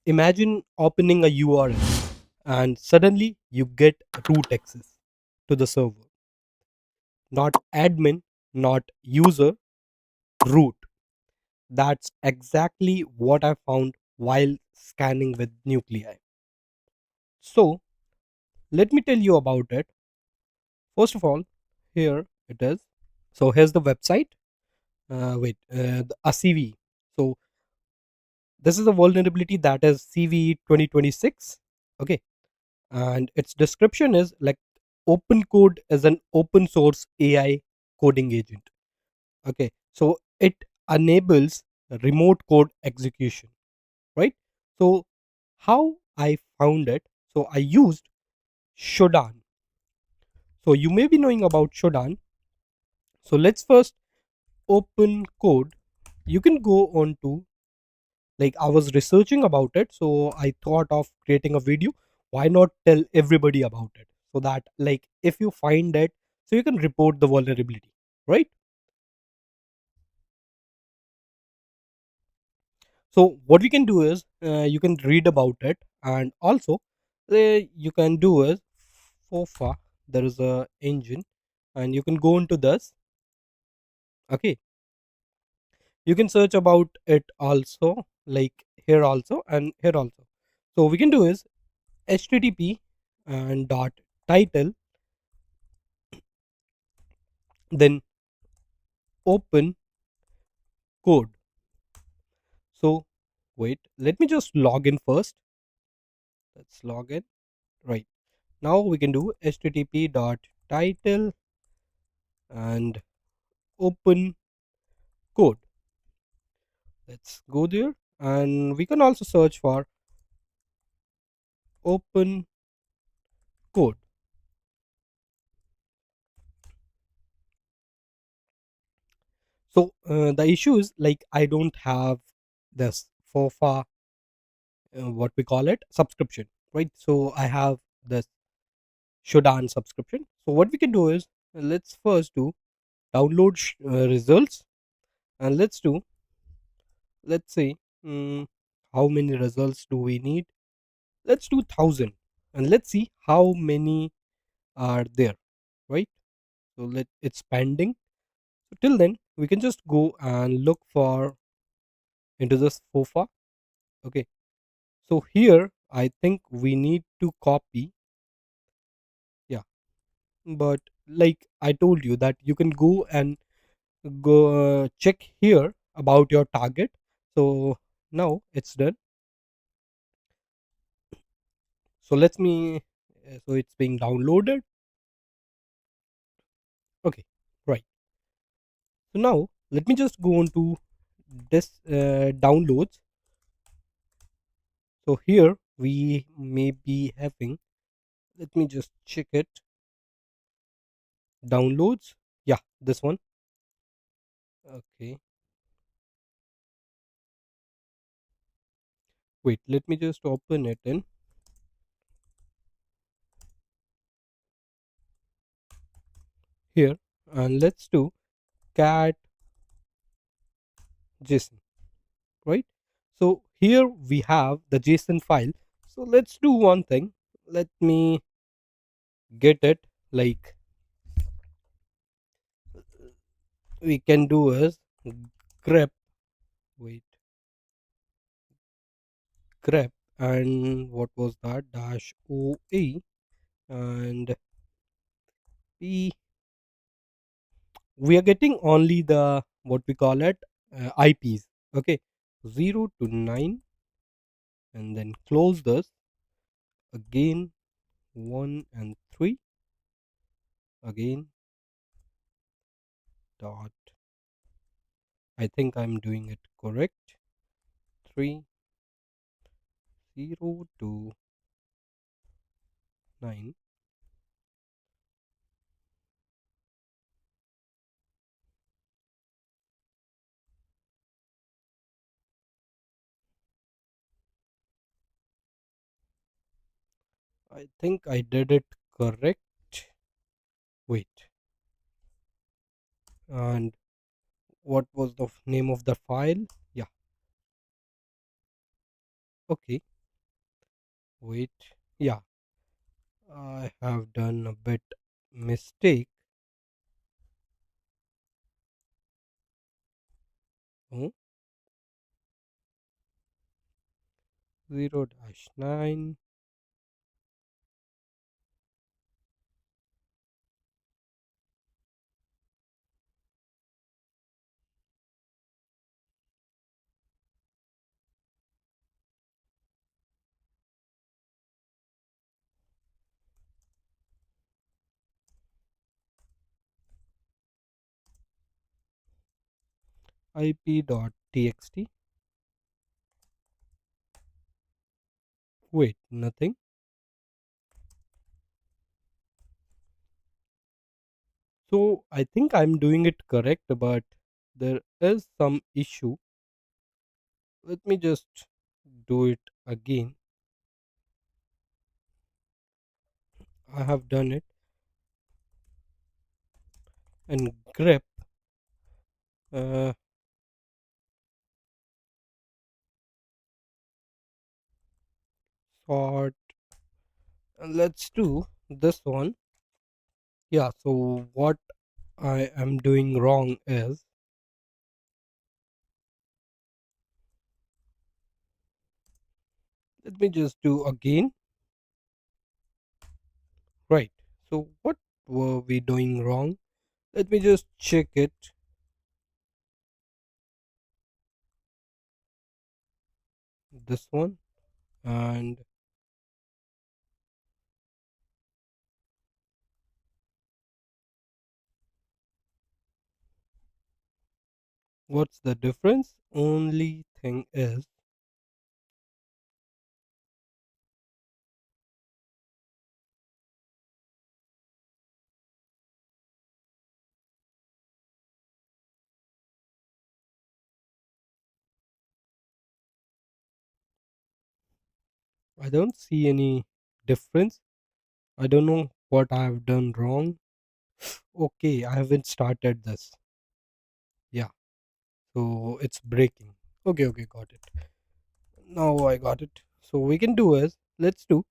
Imagine opening a URL and suddenly you get root access to the server. Not admin, not user, root. That's exactly what I found while scanning with Nuclei. So, let me tell you about it. First of all, here it is. So, here's the website. A CVE. So, this is a vulnerability that is CVE 2026. Okay. And its description is like OpenCode is an open source AI coding agent. Okay. So, it enables remote code execution, right? So, how I found it? So, I used Shodan. So, you may be knowing about Shodan. So, let's first open code. You can go on to, like, I was researching about it, so I thought of creating a video. Why not tell everybody about it, so that, like, if you find it, so you can report the vulnerability, right? So what we can do is, you can read about it, and also you can do is, FOFA, there is a engine, and you can go into this. Okay, you can search about it also, like here also and here also. So we can do is http and dot title, then open code. So wait, let me just log in first. Let's log in. Right, now we can do http dot title and open code. Let's go there, and we can also search for open code. So the issue is, like, I don't have this FOFA, what we call it, subscription, right? So I have this Shodan subscription. So what we can do is, let's first do download results, and let's see, mm, how many results do we need. Let's do 1000, and let's see how many are there, right? So let it's pending. So till then we can just go and look for into this FOFA. Okay, so here I think we need to copy. Yeah, but like I told you that you can go and go check here about your target. So now it's done. So let me, so it's being downloaded. Okay, right. So now let me just go on to this downloads. So here we may be having, let me just check it, downloads. Yeah, this one. Okay, wait, let me just open it in here, and let's do cat JSON, right? So here we have the JSON file. So let's do one thing. Let me get it, like, we can do is grep, wait, grep, and what was that, dash OE, and P. We are getting only the, what we call it, IPs. Okay, 0 to 9, and then close this again, 1 and 3 again, dot, I think I'm doing it correct, 3, 0 to 9. I think I did it correct. Wait, and what was the name of the file? Yeah, okay. Wait, yeah, I have done a bit mistake. Oh, 0-9 ip.txt. Wait, nothing. So I think I'm doing it correct, but there is some issue. Let me just do it again. I have done it and grep uh, sort. Let's do this one. Yeah, so what I am doing wrong is, let me just do again. Right. So what were we doing wrong? Let me just check it. This one. And what's the difference? Only thing is, I don't see any difference. I don't know what I have done wrong. Okay, I haven't started this. Yeah, so it's breaking. Okay, okay, got it. Now I got it. So we can do is, let's do,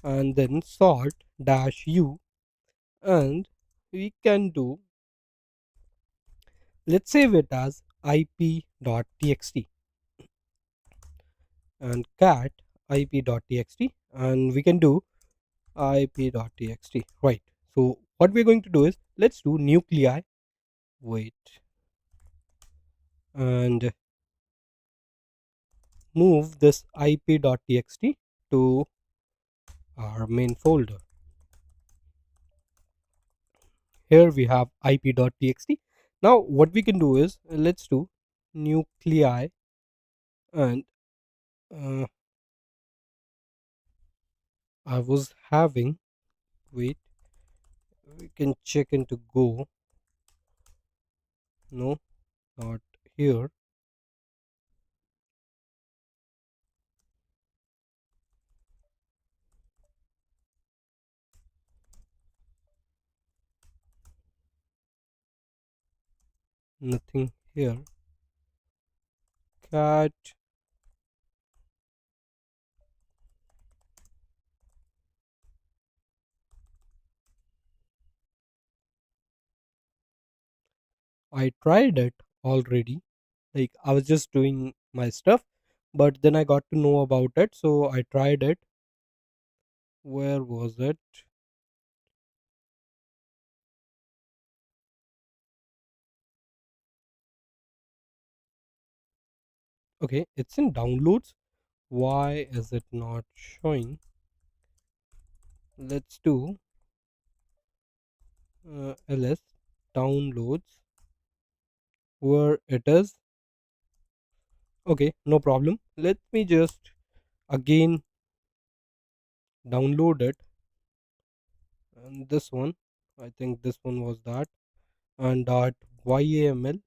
and then sort dash u, and we can do, let's save it as ip.txt and cat ip.txt, and we can do ip.txt, right? So what we're going to do is, let's do nuclei. Wait, and move this ip.txt to our main folder. Here we have ip.txt. Now what we can do is, let's do nuclei, and uh, I was having, wait, we can check into go. No, not here. Nothing here. Cat, I tried it already. Like, I was just doing my stuff, but then I got to know about it, so I tried it. Where was it? Okay, it's in downloads. Why is it not showing? Let's do ls downloads, where it is. Okay, no problem. Let me just again download it. And this one, I think this one was that, and dot yaml.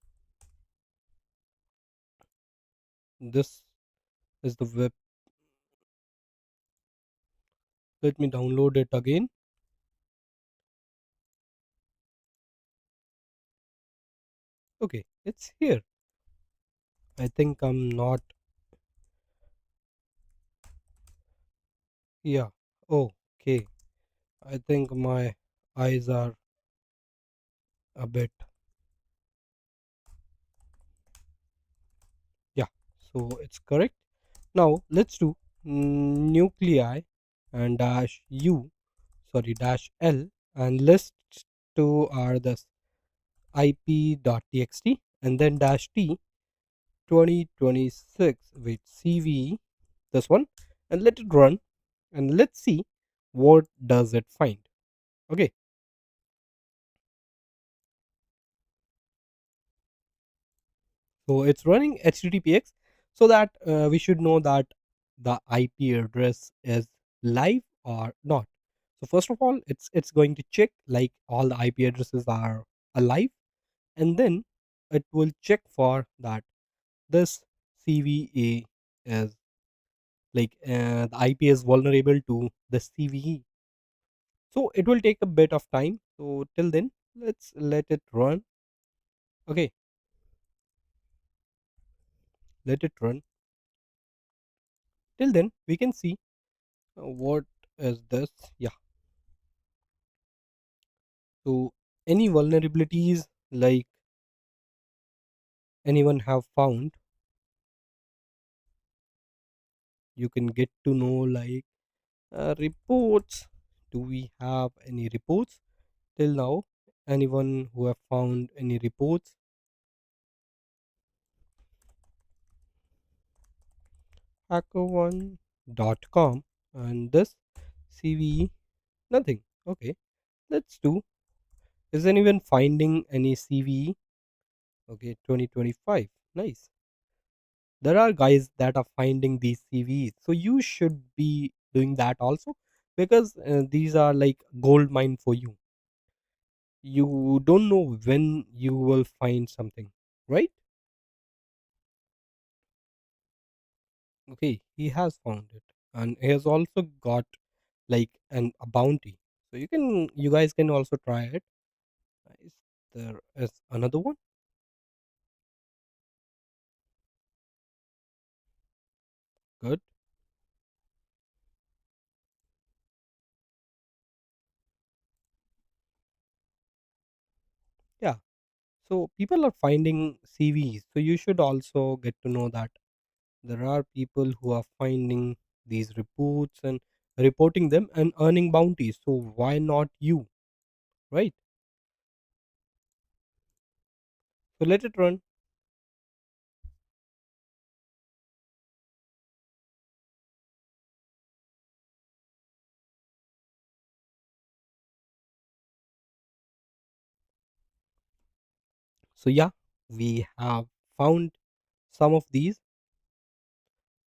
This is the web. Let me download it again. Okay, it's here. I think I'm not. Yeah. Oh, okay. I think my eyes are a bit. Yeah. So it's correct. Now let's do nuclei and dash u, sorry, dash l, and list two are the ip.txt and then dash t 2026 with CVE, this one, and let it run and let's see what does it find. Okay, so it's running HTTPX, so that we should know that the IP address is live or not. So first of all, it's going to check like all the IP addresses are alive, and then it will check for that this CVA is the IP is vulnerable to the CVE. So it will take a bit of time. So till then, let's let it run. Okay, let it run. Till then, we can see what is this. Yeah. So any vulnerabilities like anyone have found, you can get to know like reports. Do we have any reports till now? Anyone who have found any reports? Hacker1.com and this CVE nothing. Okay, let's do. Is anyone finding any CVE? Okay, 2025. Nice. There are guys that are finding these CVEs. So you should be doing that also because these are like gold mine for you. You don't know when you will find something, right? Okay, he has found it and he has also got like a bounty. So you guys can also try it. Nice. There is another one. Good. Yeah. So people are finding CVs. So you should also get to know that there are people who are finding these reports and reporting them and earning bounties. So why not you? Right? So let it run. So yeah, we have found some of these.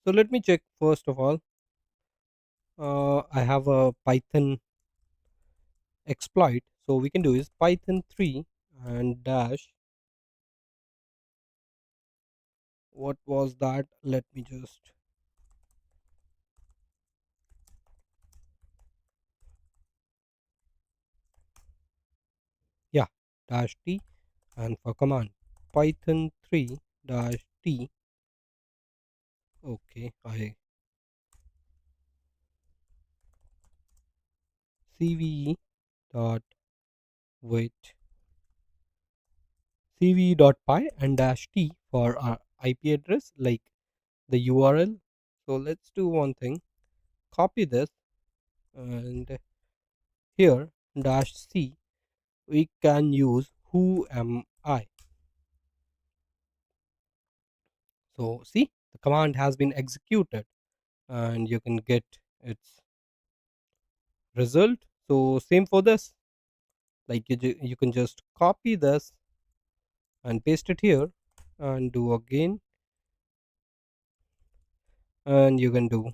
So let me check first of all. I have a Python exploit. So we can do is Python 3 and dash. What was that? Let me just. Yeah, dash t, and for command Python 3 dash t. Okay, I CVE dot wait CVE dot py and dash t for our IP address like the URL. So let's do one thing. Copy this and here dash c we can use who am I. So see the command has been executed and you can get its result. So same for this. Like you can just copy this and paste it here and do again, and you can do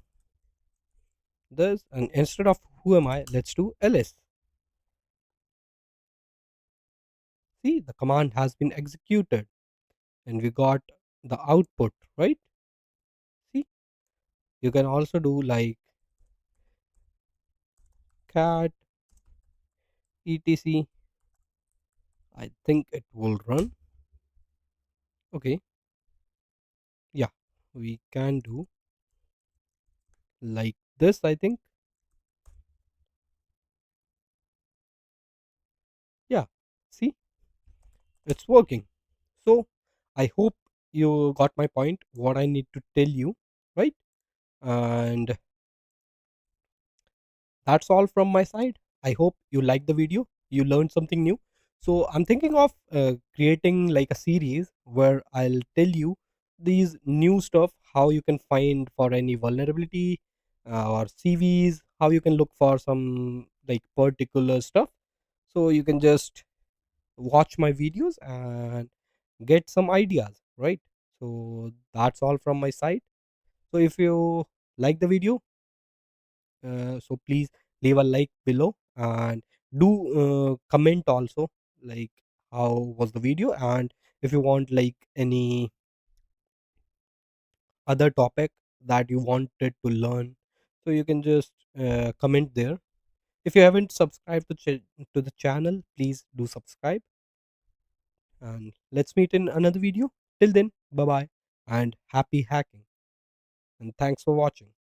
this, and instead of who am I, let's do ls. See the command has been executed and we got the output, right? See, you can also do like cat etc. I think it will run. Okay, yeah, we can do like this, I think. it's working. So I hope you got my point, what I need to tell you, right? And that's all from my side. I hope you liked the video, you learned something new. So I'm thinking of creating like a series where I'll tell you these new stuff, how you can find for any vulnerability or CVs, how you can look for some like particular stuff. So you can just watch my videos and get some ideas, right? So that's all from my side. So if you like the video, so please leave a like below and do comment also, like how was the video, and if you want like any other topic that you wanted to learn, so you can just comment there. If you haven't subscribed to the channel, please do subscribe, and let's meet in another video. Till then, bye bye and happy hacking, and thanks for watching.